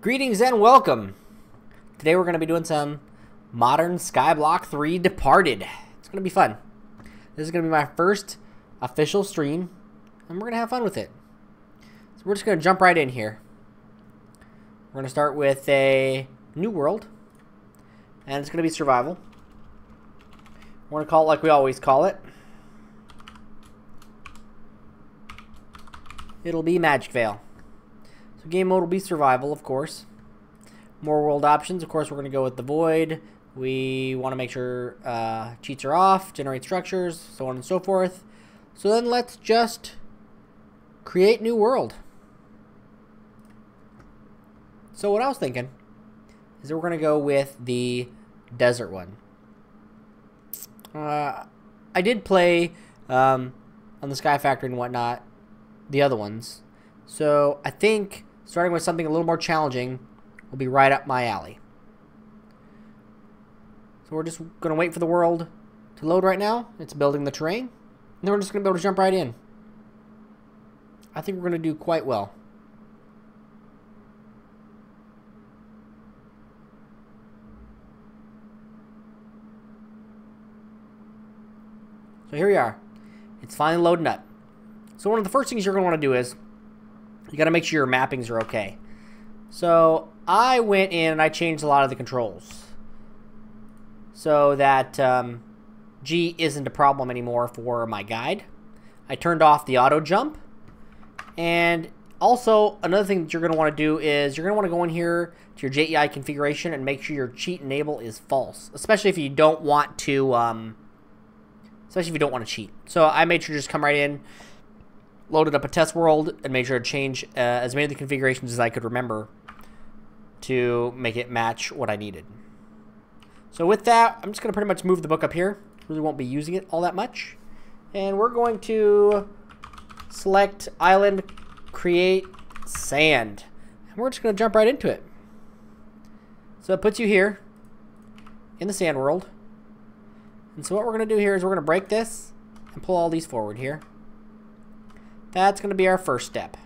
Greetings and welcome. Today we're going to be doing some Modern SkyBlock 3 Departed. It's going to be fun. This is going to be my first official stream, and we're going to have fun with it. So we're just going to jump right in here. We're going to start with a new world, and it's going to be survival. We're going to call it like we always call it. It'll be Magic Veil. So game mode will be survival, of course. More world options. Of course, we're going to go with the void. We want to make sure cheats are off, generate structures, so on and so forth. So then let's just create new world. So what I was thinking is that we're going to go with the desert one. I did play on the Sky Factory and whatnot, the other ones. So I think starting with something a little more challenging will be right up my alley. So we're just going to wait for the world to load right now. It's building the terrain. And then we're just going to be able to jump right in. I think we're going to do quite well. So here we are. It's finally loading up. So one of the first things you're going to want to do is you got to make sure your mappings are okay. So I went in and I changed a lot of the controls so that G isn't a problem anymore for my guide. I turned off the auto jump. And also another thing that you're going to want to do is you're going to want to go in here to your JEI configuration and make sure your cheat enable is false, especially if you don't want to cheat. So I made sure to just come right in, loaded up a test world, and made sure to change as many of the configurations as I could remember to make it match what I needed. So with that, I'm just going to pretty much move the book up here. Really won't be using it all that much. And we're going to select Island, Create Sand. And we're just going to jump right into it. So it puts you here in the sand world. And so what we're going to do here is we're going to break this and pull all these forward here. That's going to be our first step.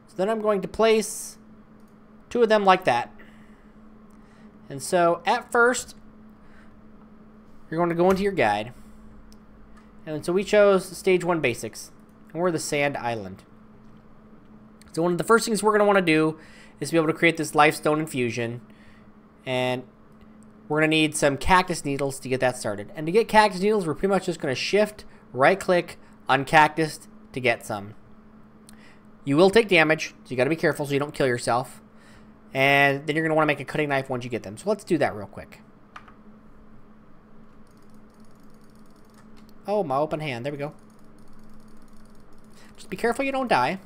So then I'm going to place two of them like that. And so at first, you're going to go into your guide. And so we chose stage 1 basics. And we're the sand island. So one of the first things we're going to want to do is be able to create this lifestone infusion. And we're going to need some cactus needles to get that started. And to get cactus needles, we're pretty much just going to shift, right click on cactus to get some. You will take damage, so you got to be careful so you don't kill yourself. And then you're going to want to make a cutting knife once you get them. So let's do that real quick. Oh, my open hand. There we go. Just be careful you don't die.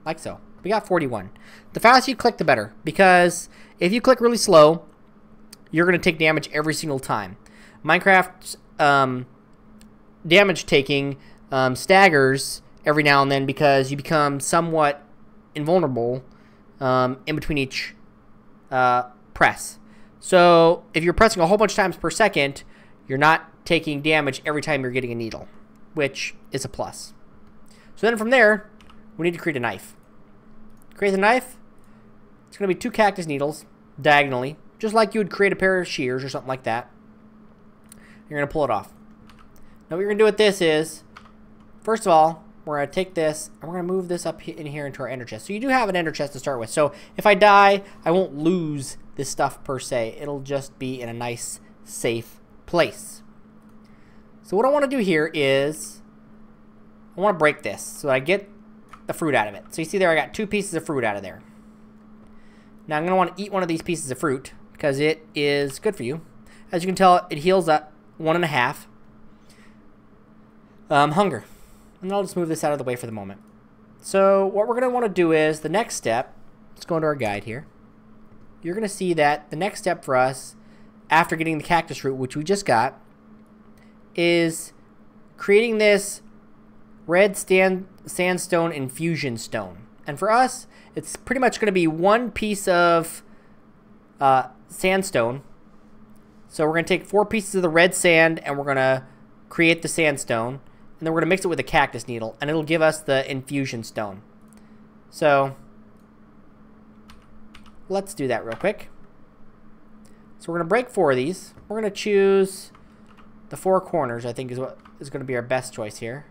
Like so. We got 41. The faster you click, the better. Because if you click really slow, you're going to take damage every single time. Minecraft's damage taking staggers every now and then because you become somewhat invulnerable in between each press. So if you're pressing a whole bunch of times per second, you're not taking damage every time you're getting a needle, which is a plus. So then from there, we need to create a knife. Create the knife. It's going to be 2 cactus needles diagonally, just like you would create a pair of shears or something like that. You're going to pull it off. Now what you're going to do with this is, first of all, we're going to take this and we're going to move this up in here into our ender chest. So you do have an ender chest to start with. So if I die, I won't lose this stuff per se. It'll just be in a nice, safe place. So what I want to do here is, I want to break this so that I get the fruit out of it. So you see there, I got 2 pieces of fruit out of there. Now I'm going to want to eat one of these pieces of fruit because it is good for you. As you can tell, it heals up 1.5. Hunger. And I'll just move this out of the way for the moment. So what we're going to want to do is the next step. Let's go into our guide here. You're going to see that the next step for us after getting the cactus root, which we just got, is creating this red sandstone infusion stone. And for us, it's pretty much going to be 1 piece of sandstone. So we're going to take 4 pieces of the red sand and we're going to create the sandstone. And then we're going to mix it with a cactus needle, and it'll give us the infusion stone. So let's do that real quick. So we're going to break 4 of these. We're going to choose the 4 corners, I think is what is going to be our best choice here.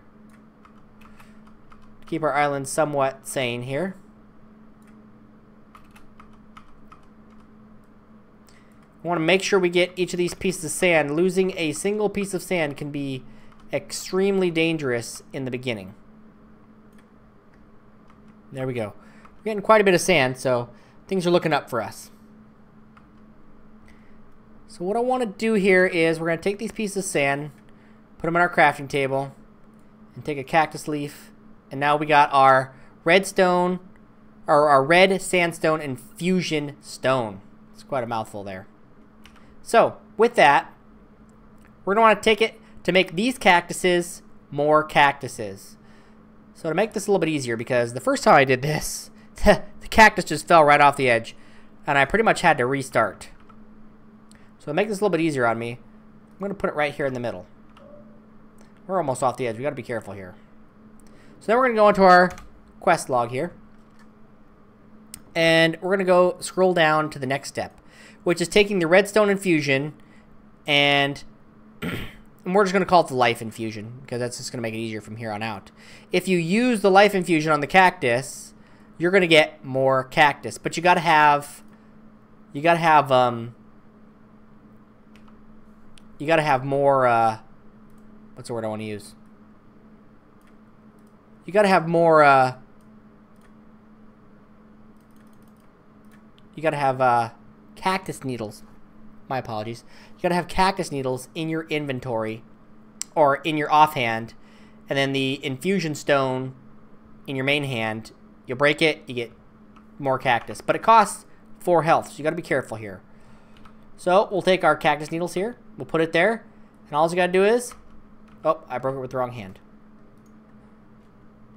Keep our island somewhat sane here. We want to make sure we get each of these pieces of sand. Losing a single piece of sand can be extremely dangerous in the beginning. There we go. We're getting quite a bit of sand, so things are looking up for us. So what I want to do here is we're going to take these pieces of sand, put them on our crafting table, and take a cactus leaf. And now we got our redstone, or our red sandstone infusion stone. It's quite a mouthful there. So with that, we're going to want to take it to make these cactuses more cactuses. So to make this a little bit easier, because the first time I did this, the cactus just fell right off the edge, and I pretty much had to restart. So to make this a little bit easier on me, I'm going to put it right here in the middle. We're almost off the edge. We got to be careful here. So then we're going to go into our quest log here, and we're going to go scroll down to the next step, which is taking the redstone infusion, and we're just going to call it the life infusion, because that's just going to make it easier from here on out. If you use the life infusion on the cactus, you're going to get more cactus, but you got to have more, what's the word I want to use? You got to have more, you got to have cactus needles. My apologies. You got to have cactus needles in your inventory or in your offhand, and then the infusion stone in your main hand. You break it, you get more cactus, but it costs 4 health, so you got to be careful here. So we'll take our cactus needles here, we'll put it there, and all you got to do is, oh, I broke it with the wrong hand.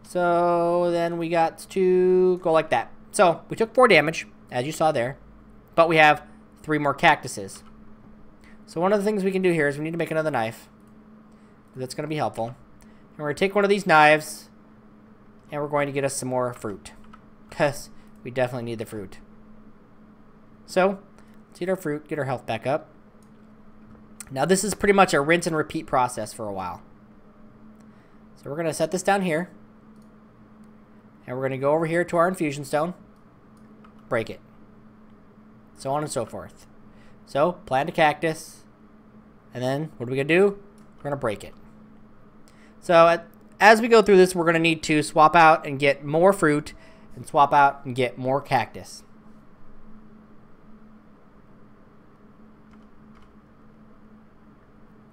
So then we got to go like that. So we took 4 damage, as you saw there, but we have 3 more cactuses. So one of the things we can do here is we need to make another knife. That's going to be helpful. And we're going to take one of these knives, and we're going to get us some more fruit, because we definitely need the fruit. So let's eat our fruit, get our health back up. Now this is pretty much a rinse and repeat process for a while. So we're going to set this down here, and we're going to go over here to our infusion stone, break it, so on and so forth. So plant a cactus, and then what are we going to do? We're going to break it. So as we go through this, we're going to need to swap out and get more fruit, and swap out and get more cactus.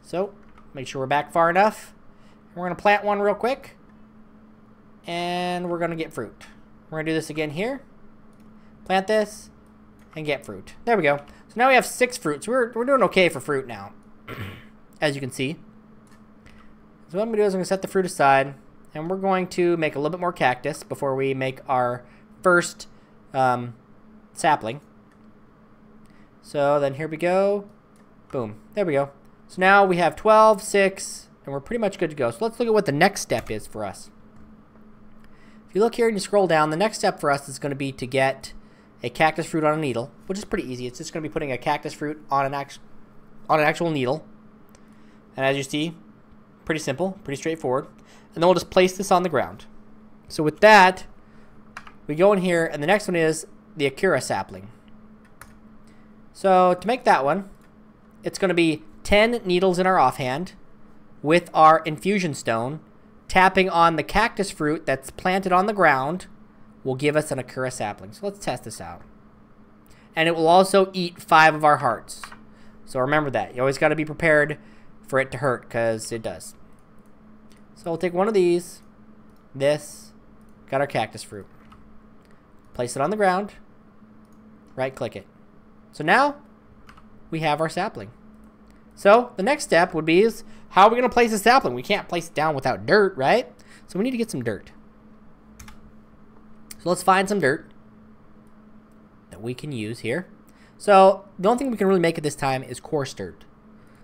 So make sure we're back far enough. We're going to plant one real quick, and we're going to get fruit. We're going to do this again here. Plant this and get fruit. There we go. So now we have 6 fruits. We're doing okay for fruit now, as you can see. So what I'm going to do is I'm going to set the fruit aside, and we're going to make a little bit more cactus before we make our first sapling. So then here we go. Boom. There we go. So now we have 12, 6, and we're pretty much good to go. So let's look at what the next step is for us. If you look here and you scroll down, the next step for us is going to be to get a cactus fruit on a needle, which is pretty easy. It's just going to be putting a cactus fruit on an actual needle. And as you see, pretty simple, pretty straightforward. And then we'll just place this on the ground. So with that, we go in here, and the next one is the Akira sapling. So to make that one, it's going to be 10 needles in our offhand with our infusion stone. Tapping on the cactus fruit that's planted on the ground will give us an Akira sapling. So let's test this out. And it will also eat 5 of our hearts. So remember that. You always got to be prepared for it to hurt, because it does. So we'll take one of these. This. Got our cactus fruit. Place it on the ground. Right click it. So now we have our sapling. So the next step would be is how are we going to place a sapling? We can't place it down without dirt, right? So we need to get some dirt. So let's find some dirt that we can use here. So the only thing we can really make at this time is coarse dirt.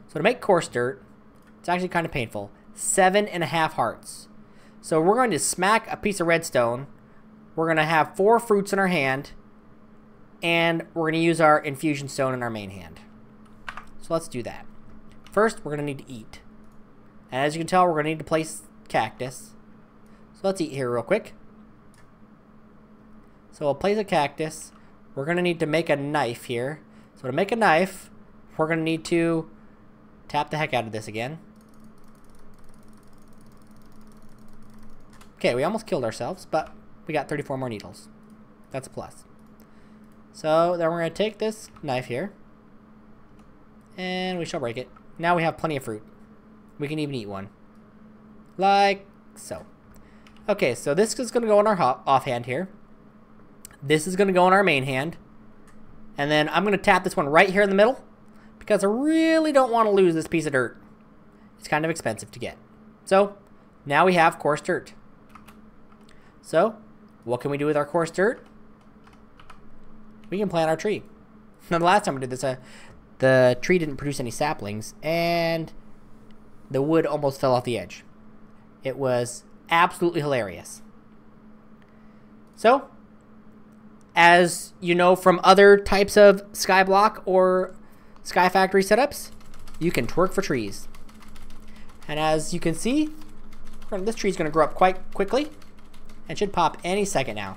So to make coarse dirt, it's actually kind of painful. 7.5 hearts. So we're going to smack a piece of redstone. We're going to have 4 fruits in our hand. and we're going to use our infusion stone in our main hand. So let's do that. First, we're going to need to eat. And as you can tell, we're going to need to place cactus. So let's eat here real quick. So we'll place a cactus. We're going to need to make a knife here. So to make a knife, we're going to need to tap the heck out of this again. Okay, we almost killed ourselves, but we got 34 more needles. That's a plus. So then we're going to take this knife here, and we shall break it. Now we have plenty of fruit. We can even eat one. Like so. Okay, so this is going to go in our offhand here. This is going to go in our main hand. And then I'm going to tap this one right here in the middle, because I really don't want to lose this piece of dirt. It's kind of expensive to get. So now we have coarse dirt. So what can we do with our coarse dirt? We can plant our tree. Now the last time we did this, the tree didn't produce any saplings, and the wood almost fell off the edge. It was absolutely hilarious. So, as you know from other types of skyblock or sky factory setups, you can twerk for trees. And as you can see, this tree is going to grow up quite quickly and should pop any second now.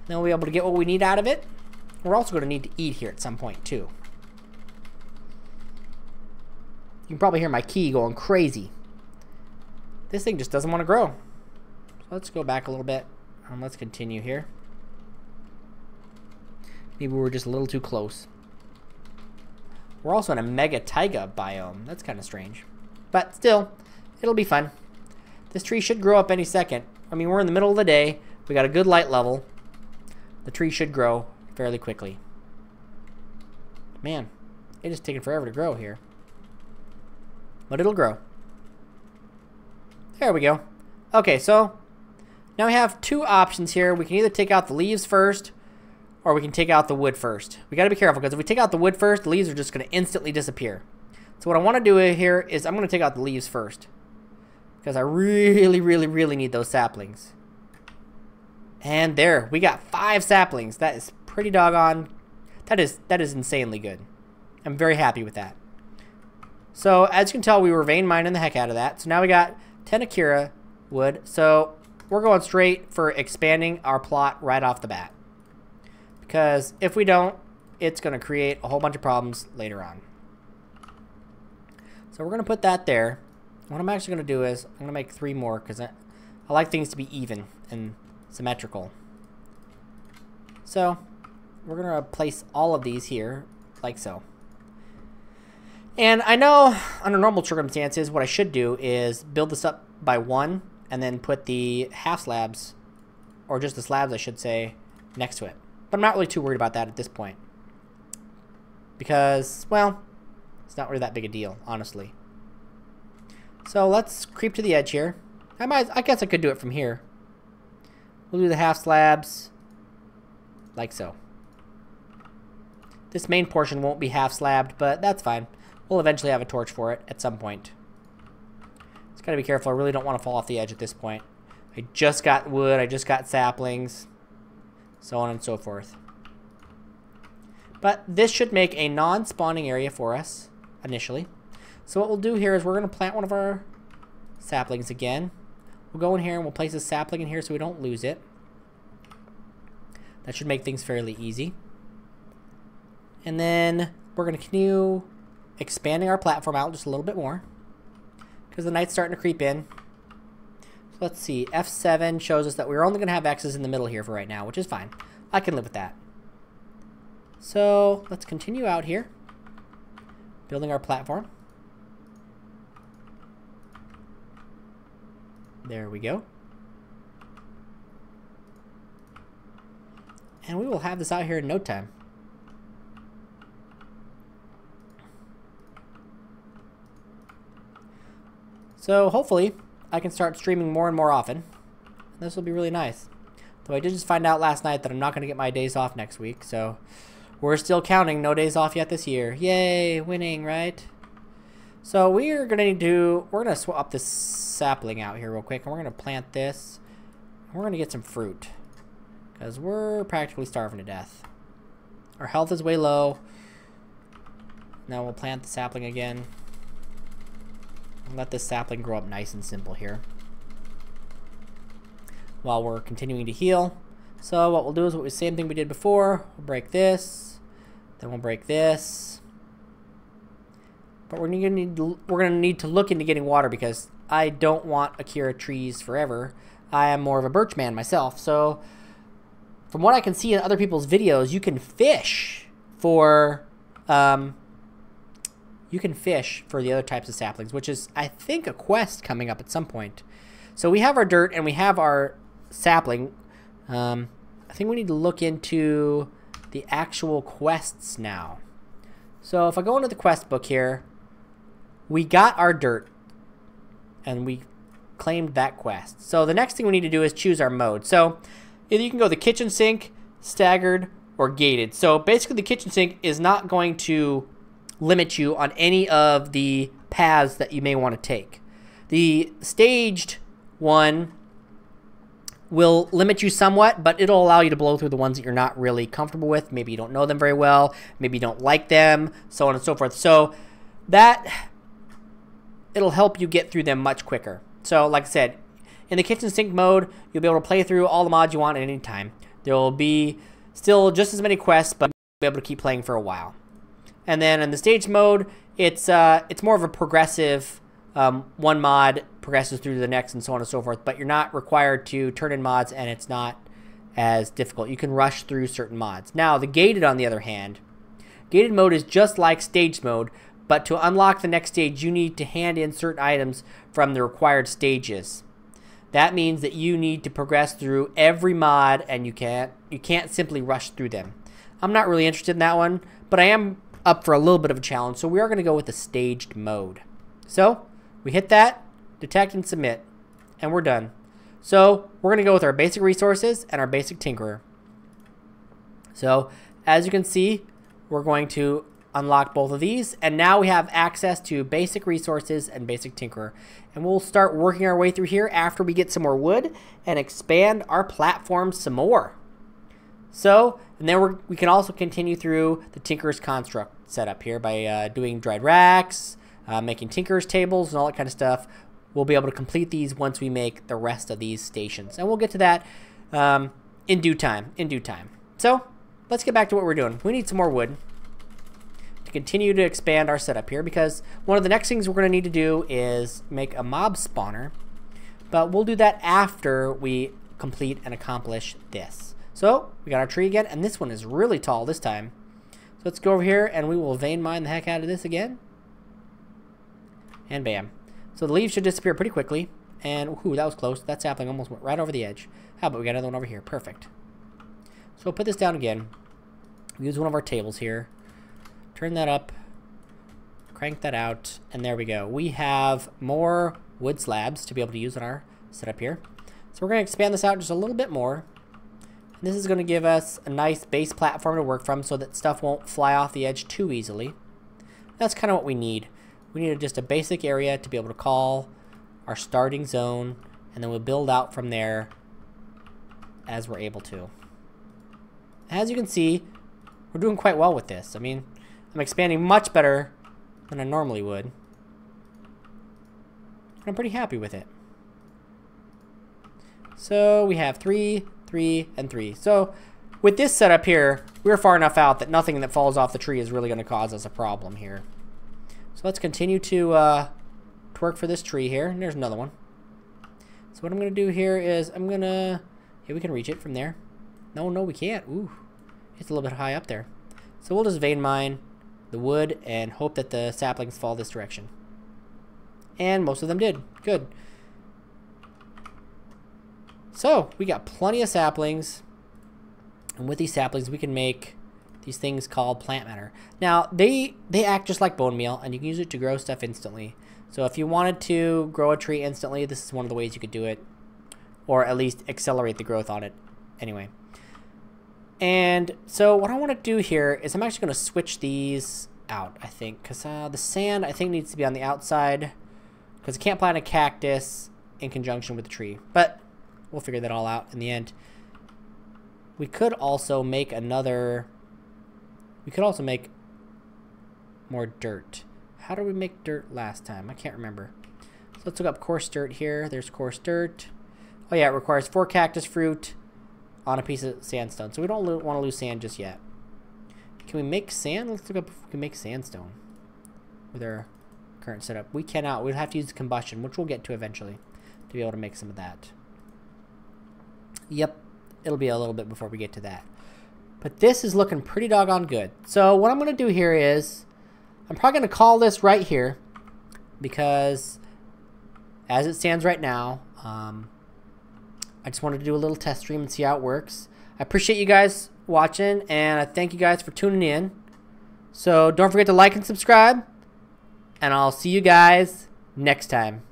Then we'll be able to get what we need out of it. We're also going to need to eat here at some point too. You can probably hear my key going crazy. This thing just doesn't want to grow. So let's go back a little bit and let's continue here. Maybe we're just a little too close. We're also in a mega taiga biome. That's kind of strange. But still, it'll be fun. This tree should grow up any second. I mean, we're in the middle of the day. We got a good light level. The tree should grow fairly quickly. Man, it is taking forever to grow here. But it'll grow. There we go. Okay, so now we have two options here. We can either take out the leaves first, or we can take out the wood first. We got to be careful, because if we take out the wood first, the leaves are just going to instantly disappear. So what I want to do here is I'm going to take out the leaves first, because I really, really, really need those saplings. And there, we got 5 saplings. That is pretty doggone. That is insanely good. I'm very happy with that. So as you can tell, we were vein mining the heck out of that. So now we got 10 Akira wood. So we're going straight for expanding our plot right off the bat. Because if we don't, it's going to create a whole bunch of problems later on. So we're going to put that there. What I'm actually going to do is I'm going to make 3 more, because I like things to be even and symmetrical. So we're going to place all of these here like so. And I know under normal circumstances what I should do is build this up by 1 and then put the half slabs, or just the slabs I should say, next to it. But I'm not really too worried about that at this point, because, well, it's not really that big a deal, honestly. So let's creep to the edge here. I guess I could do it from here. We'll do the half slabs like so. This main portion won't be half slabbed, but that's fine. We'll eventually have a torch for it at some point. Just gotta be careful. I really don't want to fall off the edge at this point. I just got wood. I just got saplings. So on and so forth. But this should make a non-spawning area for us initially. So what we'll do here is we're going to plant one of our saplings again. We'll go in here and we'll place a sapling in here so we don't lose it. That should make things fairly easy. And then we're going to continue expanding our platform out just a little bit more, because the night's starting to creep in. So let's see. F7 shows us that we're only going to have X's in the middle here for right now, which is fine. I can live with that. So let's continue out here, building our platform. There we go. And we will have this out here in no time. So hopefully I can start streaming more and more often. This will be really nice. Though I did just find out last night that I'm not going to get my days off next week, so we're still counting no days off yet this year. Yay, winning, right? So we're going to swap this sapling out here real quick, and we're going to plant this. And we're going to get some fruit, because we're practically starving to death. Our health is way low. Now we'll plant the sapling again. Let this sapling grow up nice and simple here while we're continuing to heal. So what we'll do is the same thing we did before. We'll break this, then we'll break this. But we're gonna need to look into getting water because I don't want Akira trees forever. I am more of a birch man myself. So from what I can see in other people's videos, you can fish for the other types of saplings, which is, I think, a quest coming up at some point. So we have our dirt and we have our sapling. I think we need to look into the actual quests now. So if I go into the quest book here, we got our dirt and we claimed that quest. So the next thing we need to do is choose our mode. So either you can go the kitchen sink, staggered, or gated. So basically the kitchen sink is not going to limit you on any of the paths that you may want to take. The staged one will limit you somewhat, but it'll allow you to blow through the ones that you're not really comfortable with. Maybe you don't know them very well, maybe you don't like them, so on and so forth. So that, it'll help you get through them much quicker. So like I said, in the kitchen sink mode, you'll be able to play through all the mods you want at any time. There will be still just as many quests, but you'll be able to keep playing for a while. And then in the stage mode, it's more of a progressive, one mod progresses through the next and so on and so forth, but you're not required to turn in mods and it's not as difficult. You can rush through certain mods. Now, the gated, on the other hand, gated mode is just like stage mode, but to unlock the next stage, you need to hand in certain items from the required stages. That means that you need to progress through every mod and you can't simply rush through them. I'm not really interested in that one, but I am up for a little bit of a challenge, so we are going to go with the staged mode. So we hit that, detect and submit, and we're done. So we're going to go with our basic resources and our basic tinkerer. So as you can see, we're going to unlock both of these, and now we have access to basic resources and basic tinkerer. And we'll start working our way through here after we get some more wood and expand our platform some more. So, and then we can also continue through the Tinkerer's Construct setup here by doing dried racks, making Tinkerer's tables, and all that kind of stuff. We'll be able to complete these once we make the rest of these stations. And we'll get to that in due time. So, let's get back to what we're doing. We need some more wood to continue to expand our setup here, because one of the next things we're going to need to do is make a mob spawner. But we'll do that after we complete and accomplish this. So, we got our tree again, and this one is really tall this time. So let's go over here, and we will vein mine the heck out of this again. And bam. So the leaves should disappear pretty quickly. And, whoo, that was close. That sapling almost went right over the edge. How about we got another one over here? Perfect. So we'll put this down again. We use one of our tables here. Turn that up. Crank that out. And there we go. We have more wood slabs to be able to use in our setup here. So we're going to expand this out just a little bit more. This is going to give us a nice base platform to work from so that stuff won't fly off the edge too easily. That's kind of what we need. We need just a basic area to be able to call our starting zone, and then we'll build out from there as we're able to. As you can see, we're doing quite well with this. I mean, I'm expanding much better than I normally would. I'm pretty happy with it. So we have 3, 3, and 3. So with this setup here, we're far enough out that nothing that falls off the tree is really going to cause us a problem here. So let's continue to work for this tree here. And there's another one. So what I'm going to do here is I'm going to... Yeah, we can reach it from there. No, we can't. Ooh, it's a little bit high up there. So we'll just vein mine the wood and hope that the saplings fall this direction. And most of them did. Good. So, we got plenty of saplings, and with these saplings we can make these things called plant matter. Now, they act just like bone meal, and you can use it to grow stuff instantly. So if you wanted to grow a tree instantly, this is one of the ways you could do it, or at least accelerate the growth on it anyway. And so what I want to do here is I'm actually going to switch these out, I think, because the sand, I think, needs to be on the outside, because I can't plant a cactus in conjunction with the tree. But we'll figure that all out in the end. We could also make another We could also make more dirt. How did we make dirt last time? I can't remember. So let's look up coarse dirt here. There's coarse dirt. Oh yeah, it requires 4 cactus fruit on a piece of sandstone. So we don't want to lose sand just yet. Can we make sand? Let's look up if we can make sandstone with our current setup. We cannot. We'd have to use the combustion, which we'll get to eventually, to be able to make some of that. Yep, it'll be a little bit before we get to that. But this is looking pretty doggone good. So what I'm going to do here is, I'm probably going to call this right here, because as it stands right now, I just wanted to do a little test stream and see how it works. I appreciate you guys watching, and I thank you guys for tuning in. So don't forget to like and subscribe, and I'll see you guys next time.